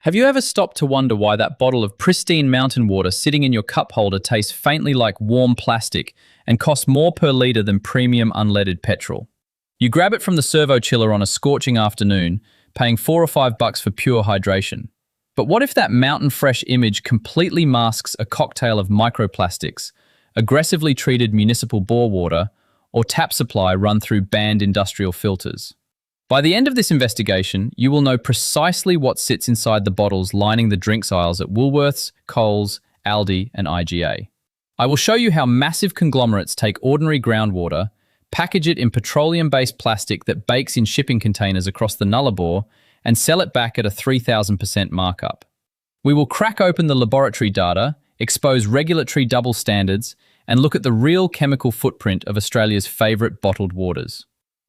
Have you ever stopped to wonder why that bottle of pristine mountain water sitting in your cup holder tastes faintly like warm plastic and costs more per litre than premium unleaded petrol? You grab it from the servo chiller on a scorching afternoon, paying $4 or $5 for pure hydration. But what if that mountain fresh image completely masks a cocktail of microplastics, aggressively treated municipal bore water, or tap supply run through banned industrial filters? By the end of this investigation, you will know precisely what sits inside the bottles lining the drinks aisles at Woolworths, Coles, Aldi, and IGA. I will show you how massive conglomerates take ordinary groundwater, package it in petroleum-based plastic that bakes in shipping containers across the Nullarbor, and sell it back at a 3,000% markup. We will crack open the laboratory data, expose regulatory double standards, and look at the real chemical footprint of Australia's favourite bottled waters.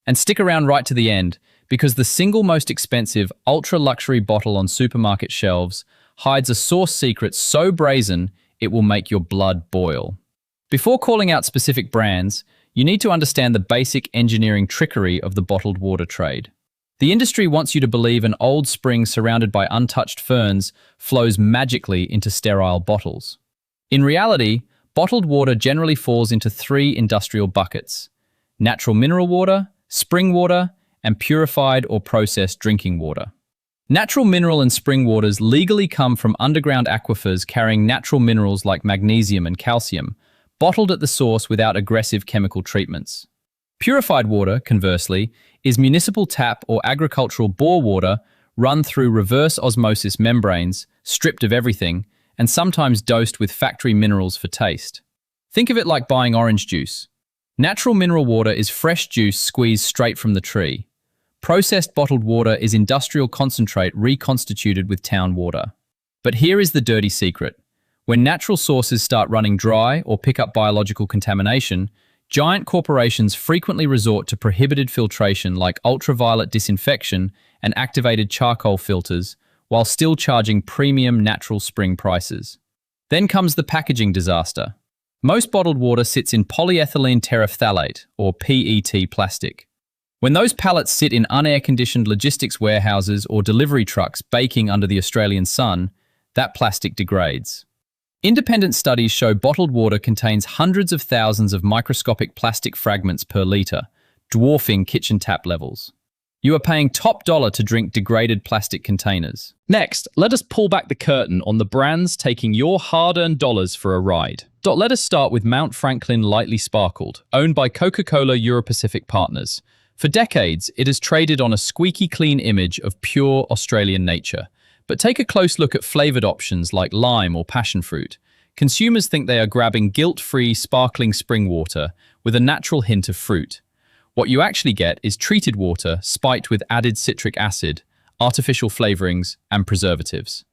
And stick around right to the end, because the single most expensive ultra-luxury bottle on supermarket shelves hides a source secret so brazen it will make your blood boil. Before calling out specific brands, you need to understand the basic engineering trickery of the bottled water trade. The industry wants you to believe an old spring surrounded by untouched ferns flows magically into sterile bottles. In reality, bottled water generally falls into three industrial buckets: natural mineral water, spring water, and purified or processed drinking water. Natural mineral and spring waters legally come from underground aquifers carrying natural minerals like magnesium and calcium, bottled at the source without aggressive chemical treatments. Purified water, conversely, is municipal tap or agricultural bore water run through reverse osmosis membranes, stripped of everything, and sometimes dosed with factory minerals for taste. Think of it like buying orange juice. Natural mineral water is fresh juice squeezed straight from the tree. Processed bottled water is industrial concentrate reconstituted with town water. But here is the dirty secret. When natural sources start running dry or pick up biological contamination, giant corporations frequently resort to prohibited filtration like ultraviolet disinfection and activated charcoal filters, while still charging premium natural spring prices. Then comes the packaging disaster. Most bottled water sits in polyethylene terephthalate, or PET plastic. When those pallets sit in unair-conditioned logistics warehouses or delivery trucks baking under the Australian sun, that plastic degrades. Independent studies show bottled water contains hundreds of thousands of microscopic plastic fragments per litre, dwarfing kitchen tap levels. You are paying top dollar to drink degraded plastic containers. Next, let us pull back the curtain on the brands taking your hard-earned dollars for a ride. Let us start with Mount Franklin Lightly Sparkled, owned by Coca-Cola Euro-Pacific Partners. For decades, it has traded on a squeaky clean image of pure Australian nature. But take a close look at flavoured options like lime or passion fruit. Consumers think they are grabbing guilt-free, sparkling spring water with a natural hint of fruit. What you actually get is treated water spiked with added citric acid, artificial flavourings, and preservatives.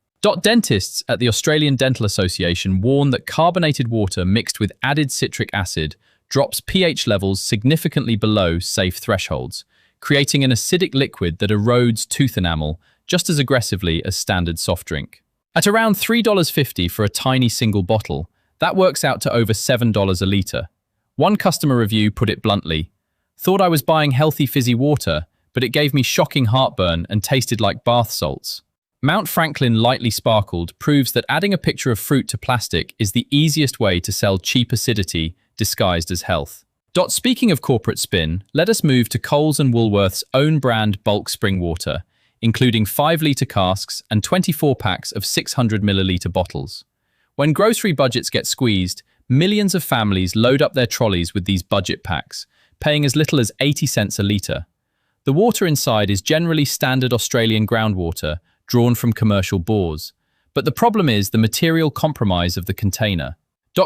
Dentists at the Australian Dental Association warn that carbonated water mixed with added citric acid drops pH levels significantly below safe thresholds, creating an acidic liquid that erodes tooth enamel just as aggressively as standard soft drink. At around $3.50 for a tiny single bottle, that works out to over $7 a litre. One customer review put it bluntly: "Thought I was buying healthy fizzy water, but it gave me shocking heartburn and tasted like bath salts." Mount Franklin Lightly Sparkled proves that adding a picture of fruit to plastic is the easiest way to sell cheap acidity disguised as health. Speaking of corporate spin, let us move to Coles and Woolworths' own brand bulk spring water, including 5-litre casks and 24 packs of 600ml bottles. When grocery budgets get squeezed, millions of families load up their trolleys with these budget packs, paying as little as 80 cents a litre. The water inside is generally standard Australian groundwater, drawn from commercial bores. But the problem is the material compromise of the container.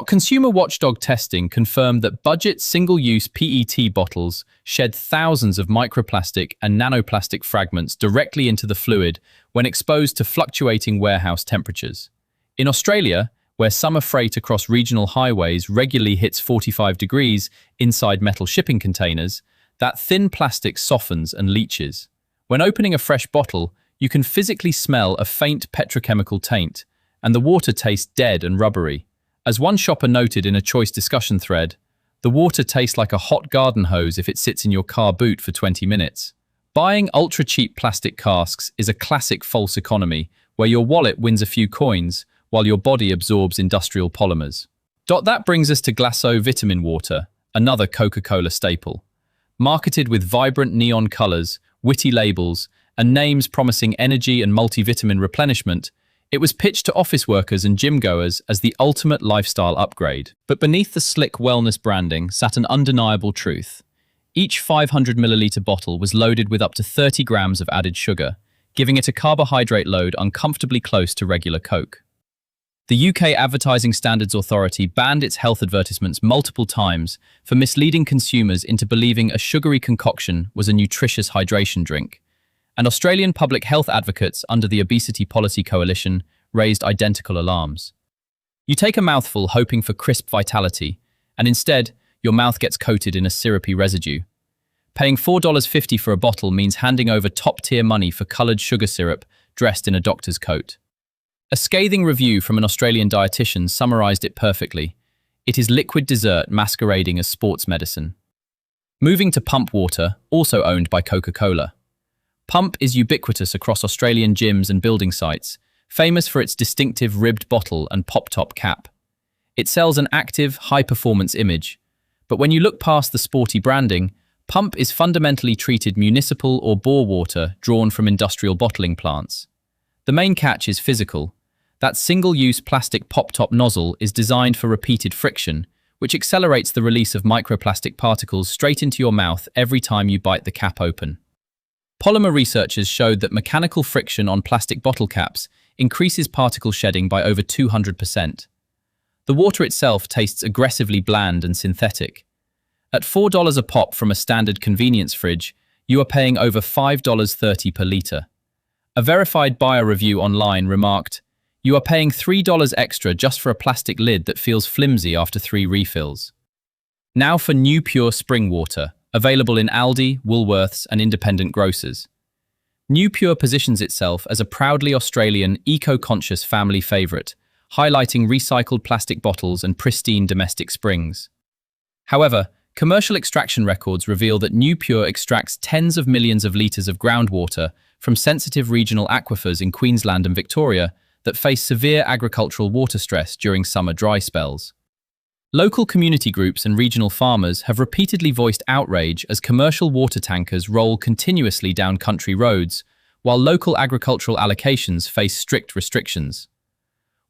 Consumer watchdog testing confirmed that budget single-use PET bottles shed thousands of microplastic and nanoplastic fragments directly into the fluid when exposed to fluctuating warehouse temperatures. In Australia, where summer freight across regional highways regularly hits 45 degrees inside metal shipping containers, that thin plastic softens and leaches. When opening a fresh bottle, you can physically smell a faint petrochemical taint, and the water tastes dead and rubbery. As one shopper noted in a choice discussion thread, the water tastes like a hot garden hose if it sits in your car boot for 20 minutes. Buying ultra-cheap plastic casks is a classic false economy where your wallet wins a few coins while your body absorbs industrial polymers. That brings us to Glasso Vitamin Water, another Coca-Cola staple. Marketed with vibrant neon colors, witty labels, and names promising energy and multivitamin replenishment, it was pitched to office workers and gym goers as the ultimate lifestyle upgrade. But beneath the slick wellness branding sat an undeniable truth. Each 500 milliliter bottle was loaded with up to 30 grams of added sugar, giving it a carbohydrate load uncomfortably close to regular Coke. The UK Advertising Standards Authority banned its health advertisements multiple times for misleading consumers into believing a sugary concoction was a nutritious hydration drink. And Australian public health advocates under the Obesity Policy Coalition raised identical alarms. You take a mouthful hoping for crisp vitality, and instead, your mouth gets coated in a syrupy residue. Paying $4.50 for a bottle means handing over top-tier money for coloured sugar syrup dressed in a doctor's coat. A scathing review from an Australian dietitian summarised it perfectly. It is liquid dessert masquerading as sports medicine. Moving to Pump Water, also owned by Coca-Cola. Pump is ubiquitous across Australian gyms and building sites, famous for its distinctive ribbed bottle and pop-top cap. It sells an active, high-performance image, but when you look past the sporty branding, Pump is fundamentally treated municipal or bore water drawn from industrial bottling plants. The main catch is physical. That single-use plastic pop-top nozzle is designed for repeated friction, which accelerates the release of microplastic particles straight into your mouth every time you bite the cap open. Polymer researchers showed that mechanical friction on plastic bottle caps increases particle shedding by over 200%. The water itself tastes aggressively bland and synthetic. At $4 a pop from a standard convenience fridge, you are paying over $5.30 per litre. A verified buyer review online remarked, "You are paying $3 extra just for a plastic lid that feels flimsy after 3 refills." Now for New Pure Spring Water, available in Aldi, Woolworths and independent grocers. New Pure positions itself as a proudly Australian, eco-conscious family favourite, highlighting recycled plastic bottles and pristine domestic springs. However, commercial extraction records reveal that New Pure extracts tens of millions of litres of groundwater from sensitive regional aquifers in Queensland and Victoria that face severe agricultural water stress during summer dry spells. Local community groups and regional farmers have repeatedly voiced outrage as commercial water tankers roll continuously down country roads, while local agricultural allocations face strict restrictions.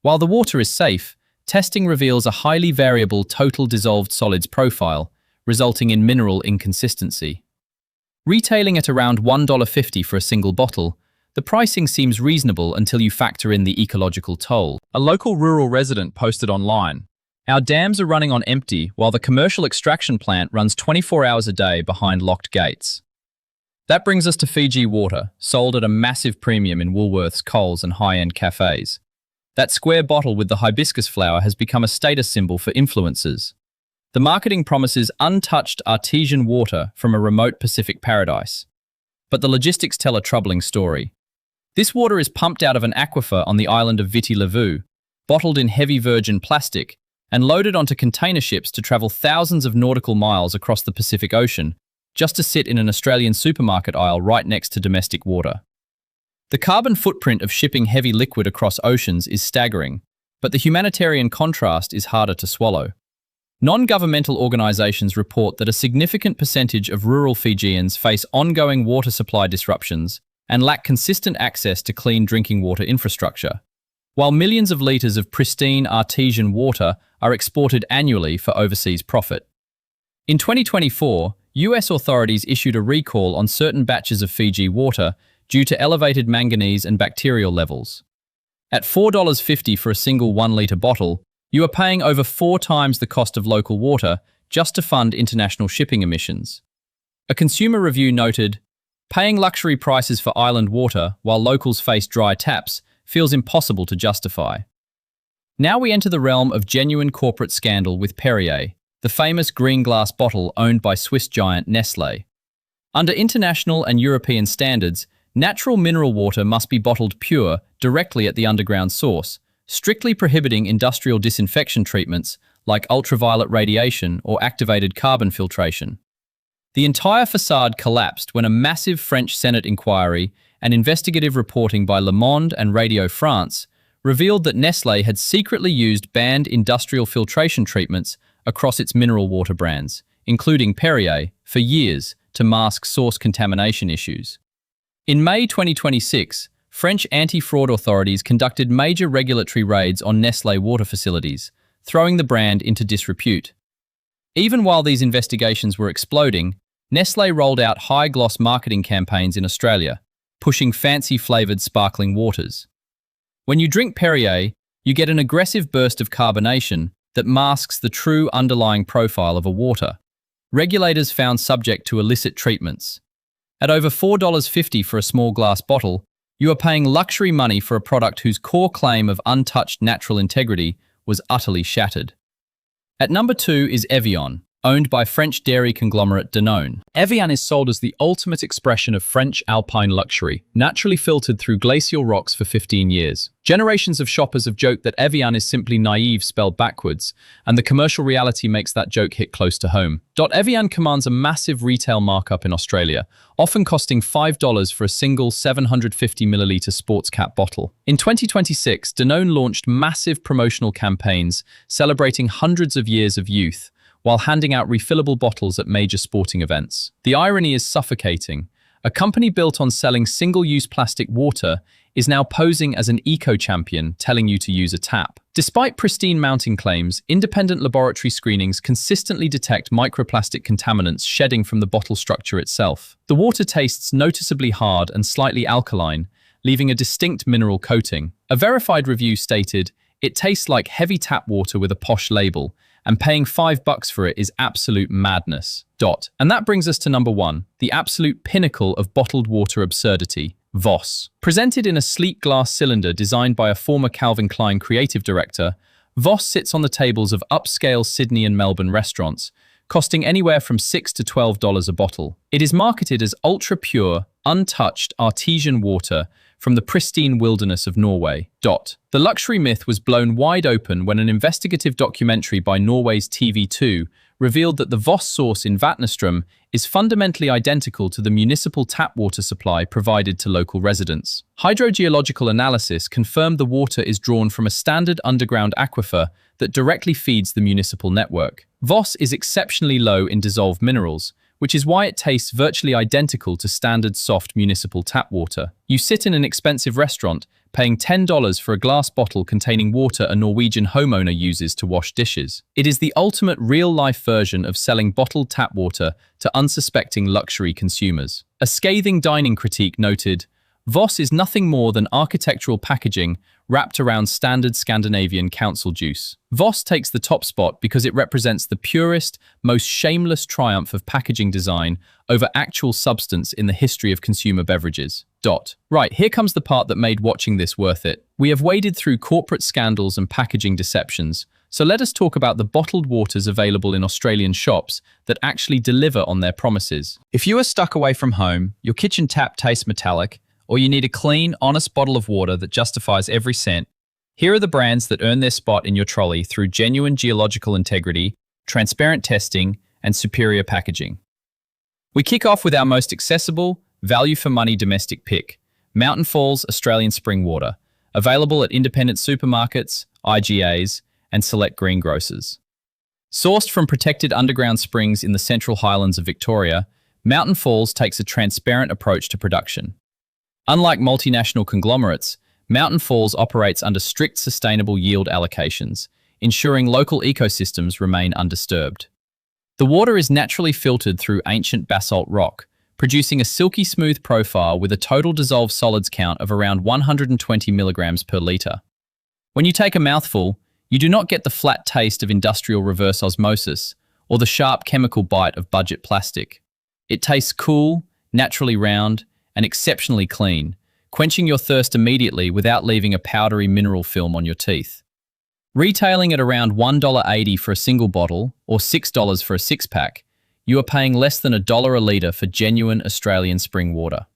While the water is safe, testing reveals a highly variable total dissolved solids profile, resulting in mineral inconsistency. Retailing at around $1.50 for a single bottle, the pricing seems reasonable until you factor in the ecological toll. A local rural resident posted online, "Our dams are running on empty while the commercial extraction plant runs 24 hours a day behind locked gates." That brings us to Fiji water, sold at a massive premium in Woolworths, Coles and high-end cafes. That square bottle with the hibiscus flower has become a status symbol for influencers. The marketing promises untouched artesian water from a remote Pacific paradise. But the logistics tell a troubling story. This water is pumped out of an aquifer on the island of Viti Levu, bottled in heavy virgin plastic, and loaded onto container ships to travel thousands of nautical miles across the Pacific Ocean, just to sit in an Australian supermarket aisle right next to domestic water. The carbon footprint of shipping heavy liquid across oceans is staggering, but the humanitarian contrast is harder to swallow. Non-governmental organisations report that a significant percentage of rural Fijians face ongoing water supply disruptions and lack consistent access to clean drinking water infrastructure, while millions of litres of pristine artesian water are exported annually for overseas profit. In 2024, US authorities issued a recall on certain batches of Fiji water due to elevated manganese and bacterial levels. At $4.50 for a single 1-litre bottle, you are paying over 4 times the cost of local water just to fund international shipping emissions. A consumer review noted, "Paying luxury prices for island water while locals face dry taps feels impossible to justify." Now we enter the realm of genuine corporate scandal with Perrier, the famous green glass bottle owned by Swiss giant Nestlé. Under international and European standards, natural mineral water must be bottled pure directly at the underground source, strictly prohibiting industrial disinfection treatments like ultraviolet radiation or activated carbon filtration. The entire facade collapsed when a massive French Senate inquiry and investigative reporting by Le Monde and Radio France revealed that Nestlé had secretly used banned industrial filtration treatments across its mineral water brands, including Perrier, for years to mask source contamination issues. In May 2026, French anti-fraud authorities conducted major regulatory raids on Nestlé water facilities, throwing the brand into disrepute. Even while these investigations were exploding, Nestlé rolled out high-gloss marketing campaigns in Australia, pushing fancy-flavoured sparkling waters. When you drink Perrier, you get an aggressive burst of carbonation that masks the true underlying profile of a water. Regulators found subject to illicit treatments. At over $4.50 for a small glass bottle, you are paying luxury money for a product whose core claim of untouched natural integrity was utterly shattered. At number 2 is Evian, owned by French dairy conglomerate Danone. Evian is sold as the ultimate expression of French alpine luxury, naturally filtered through glacial rocks for 15 years. Generations of shoppers have joked that Evian is simply naive spelled backwards, and the commercial reality makes that joke hit close to home. Evian commands a massive retail markup in Australia, often costing $5 for a single 750ml sports cap bottle. In 2026, Danone launched massive promotional campaigns celebrating hundreds of years of youth, while handing out refillable bottles at major sporting events. The irony is suffocating. A company built on selling single-use plastic water is now posing as an eco-champion, telling you to use a tap. Despite pristine mounting claims, independent laboratory screenings consistently detect microplastic contaminants shedding from the bottle structure itself. The water tastes noticeably hard and slightly alkaline, leaving a distinct mineral coating. A verified review stated, "It tastes like heavy tap water with a posh label, and paying $5 for it is absolute madness." And that brings us to number 1, the absolute pinnacle of bottled water absurdity, Voss. Presented in a sleek glass cylinder designed by a former Calvin Klein creative director, Voss sits on the tables of upscale Sydney and Melbourne restaurants, costing anywhere from $6 to $12 a bottle. It is marketed as ultra-pure, untouched artesian water from the pristine wilderness of Norway. The luxury myth was blown wide open when an investigative documentary by Norway's TV2 revealed that the Voss source in Vatnestrom is fundamentally identical to the municipal tap water supply provided to local residents. Hydrogeological analysis confirmed the water is drawn from a standard underground aquifer that directly feeds the municipal network. Voss is exceptionally low in dissolved minerals, which is why it tastes virtually identical to standard soft municipal tap water. You sit in an expensive restaurant, paying $10 for a glass bottle containing water a Norwegian homeowner uses to wash dishes. It is the ultimate real-life version of selling bottled tap water to unsuspecting luxury consumers. A scathing dining critique noted, "Voss is nothing more than architectural packaging wrapped around standard Scandinavian council juice." Voss takes the top spot because it represents the purest, most shameless triumph of packaging design over actual substance in the history of consumer beverages. Right, here comes the part that made watching this worth it. We have waded through corporate scandals and packaging deceptions, so let us talk about the bottled waters available in Australian shops that actually deliver on their promises. If you are stuck away from home, your kitchen tap tastes metallic, or you need a clean, honest bottle of water that justifies every cent, here are the brands that earn their spot in your trolley through genuine geological integrity, transparent testing, and superior packaging. We kick off with our most accessible, value-for-money domestic pick, Mountain Falls Australian Spring Water, available at independent supermarkets, IGAs, and select greengrocers. Sourced from protected underground springs in the Central Highlands of Victoria, Mountain Falls takes a transparent approach to production. Unlike multinational conglomerates, Mountain Falls operates under strict sustainable yield allocations, ensuring local ecosystems remain undisturbed. The water is naturally filtered through ancient basalt rock, producing a silky smooth profile with a total dissolved solids count of around 120 milligrams per litre. When you take a mouthful, you do not get the flat taste of industrial reverse osmosis or the sharp chemical bite of budget plastic. It tastes cool, naturally round, and exceptionally clean, quenching your thirst immediately without leaving a powdery mineral film on your teeth. Retailing at around $1.80 for a single bottle or $6 for a six-pack, you are paying less than $1 a litre for genuine Australian spring water.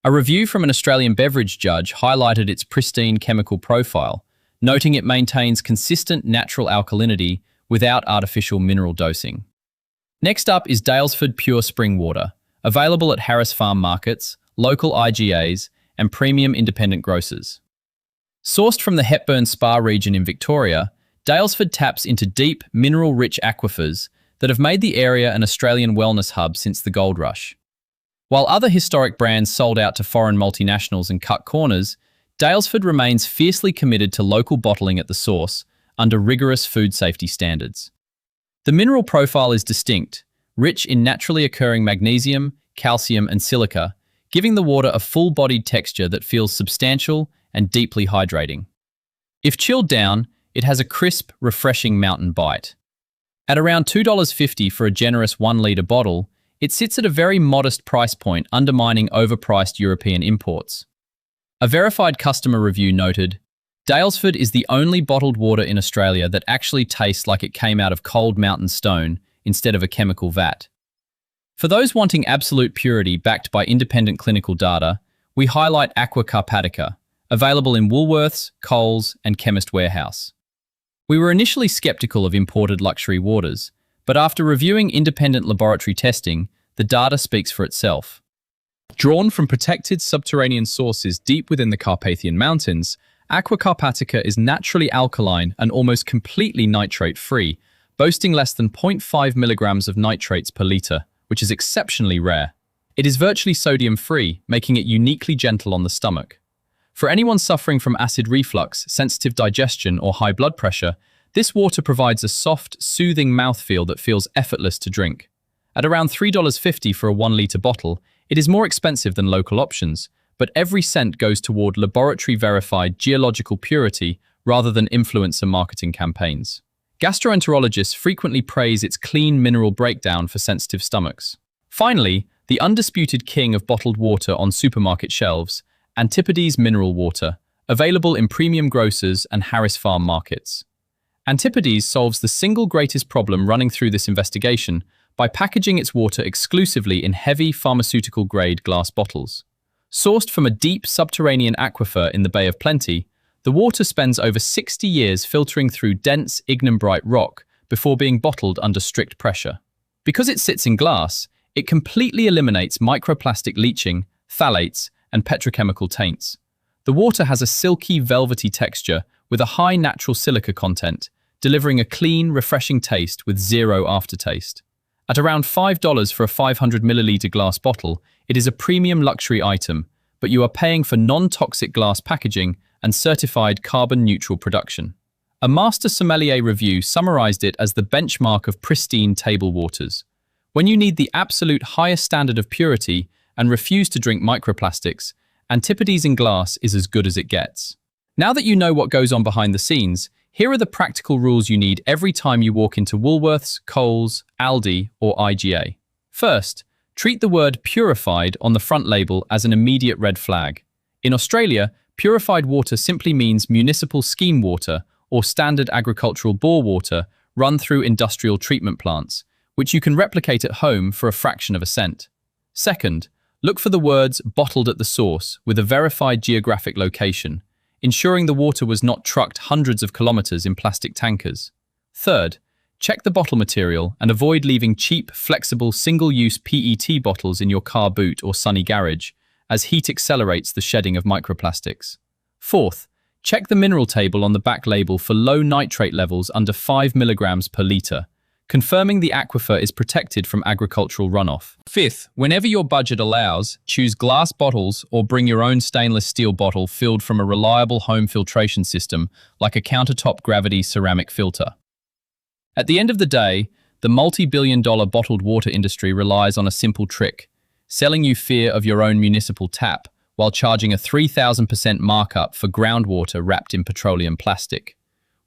A review from an Australian beverage judge highlighted its pristine chemical profile, noting it maintains consistent natural alkalinity without artificial mineral dosing. Next up is Daylesford Pure Spring Water, available at Harris Farm markets, local IGAs, and premium independent grocers. Sourced from the Hepburn Spa region in Victoria, Daylesford taps into deep, mineral-rich aquifers that have made the area an Australian wellness hub since the gold rush. While other historic brands sold out to foreign multinationals and cut corners, Daylesford remains fiercely committed to local bottling at the source under rigorous food safety standards. The mineral profile is distinct, rich in naturally occurring magnesium, calcium, and silica, giving the water a full-bodied texture that feels substantial and deeply hydrating. If chilled down, it has a crisp, refreshing mountain bite. At around $2.50 for a generous 1-litre bottle, it sits at a very modest price point, undermining overpriced European imports. A verified customer review noted, "Daylesford is the only bottled water in Australia that actually tastes like it came out of cold mountain stone instead of a chemical vat." For those wanting absolute purity backed by independent clinical data, we highlight Aqua Carpatica, available in Woolworths, Coles, and Chemist Warehouse. We were initially skeptical of imported luxury waters, but after reviewing independent laboratory testing, the data speaks for itself. Drawn from protected subterranean sources deep within the Carpathian Mountains, Aqua Carpatica is naturally alkaline and almost completely nitrate-free, boasting less than 0.5 milligrams of nitrates per litre, which is exceptionally rare. It is virtually sodium-free, making it uniquely gentle on the stomach. For anyone suffering from acid reflux, sensitive digestion, or high blood pressure, this water provides a soft, soothing mouthfeel that feels effortless to drink. At around $3.50 for a 1-litre bottle, it is more expensive than local options, but every cent goes toward laboratory-verified geological purity rather than influencer marketing campaigns. Gastroenterologists frequently praise its clean mineral breakdown for sensitive stomachs. Finally, the undisputed king of bottled water on supermarket shelves, Antipodes Mineral Water, available in premium grocers and Harris Farm markets. Antipodes solves the single greatest problem running through this investigation by packaging its water exclusively in heavy pharmaceutical-grade glass bottles. Sourced from a deep subterranean aquifer in the Bay of Plenty, the water spends over 60 years filtering through dense ignimbrite rock before being bottled under strict pressure. Because it sits in glass, it completely eliminates microplastic leaching, phthalates, and petrochemical taints. The water has a silky, velvety texture with a high natural silica content, delivering a clean, refreshing taste with zero aftertaste. At around $5 for a 500 milliliter glass bottle, it is a premium luxury item, but you are paying for non-toxic glass packaging and certified carbon-neutral production. A master sommelier review summarized it as the benchmark of pristine table waters. When you need the absolute highest standard of purity and refuse to drink microplastics, Antipodes in glass is as good as it gets. Now that you know what goes on behind the scenes, here are the practical rules you need every time you walk into Woolworths, Coles, Aldi, or IGA. First, treat the word purified on the front label as an immediate red flag. In Australia, purified water simply means municipal scheme water or standard agricultural bore water run through industrial treatment plants, which you can replicate at home for a fraction of a cent. Second, look for the words bottled at the source with a verified geographic location, ensuring the water was not trucked hundreds of kilometers in plastic tankers. Third, check the bottle material and avoid leaving cheap, flexible, single-use PET bottles in your car boot or sunny garage, as heat accelerates the shedding of microplastics. Fourth, check the mineral table on the back label for low nitrate levels under 5 milligrams per litre, confirming the aquifer is protected from agricultural runoff. Fifth, whenever your budget allows, choose glass bottles or bring your own stainless steel bottle filled from a reliable home filtration system like a countertop gravity ceramic filter. At the end of the day, the multi-billion-dollar bottled water industry relies on a simple trick: selling you fear of your own municipal tap while charging a 3,000% markup for groundwater wrapped in petroleum plastic.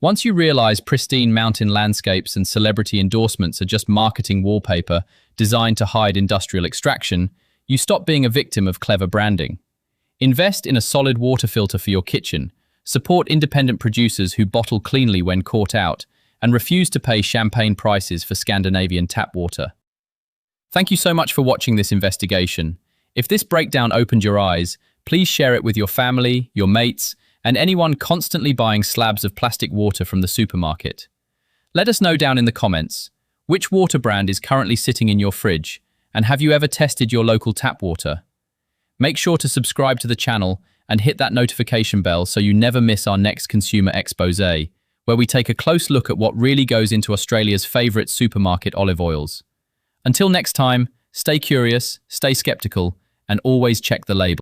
Once you realize pristine mountain landscapes and celebrity endorsements are just marketing wallpaper designed to hide industrial extraction, you stop being a victim of clever branding. Invest in a solid water filter for your kitchen, support independent producers who bottle cleanly when caught out, and refuse to pay champagne prices for Scandinavian tap water. Thank you so much for watching this investigation. If this breakdown opened your eyes, please share it with your family, your mates, and anyone constantly buying slabs of plastic water from the supermarket. Let us know down in the comments, which water brand is currently sitting in your fridge, and have you ever tested your local tap water? Make sure to subscribe to the channel and hit that notification bell so you never miss our next consumer expose, where we take a close look at what really goes into Australia's favourite supermarket olive oils. Until next time, stay curious, stay skeptical, and always check the label.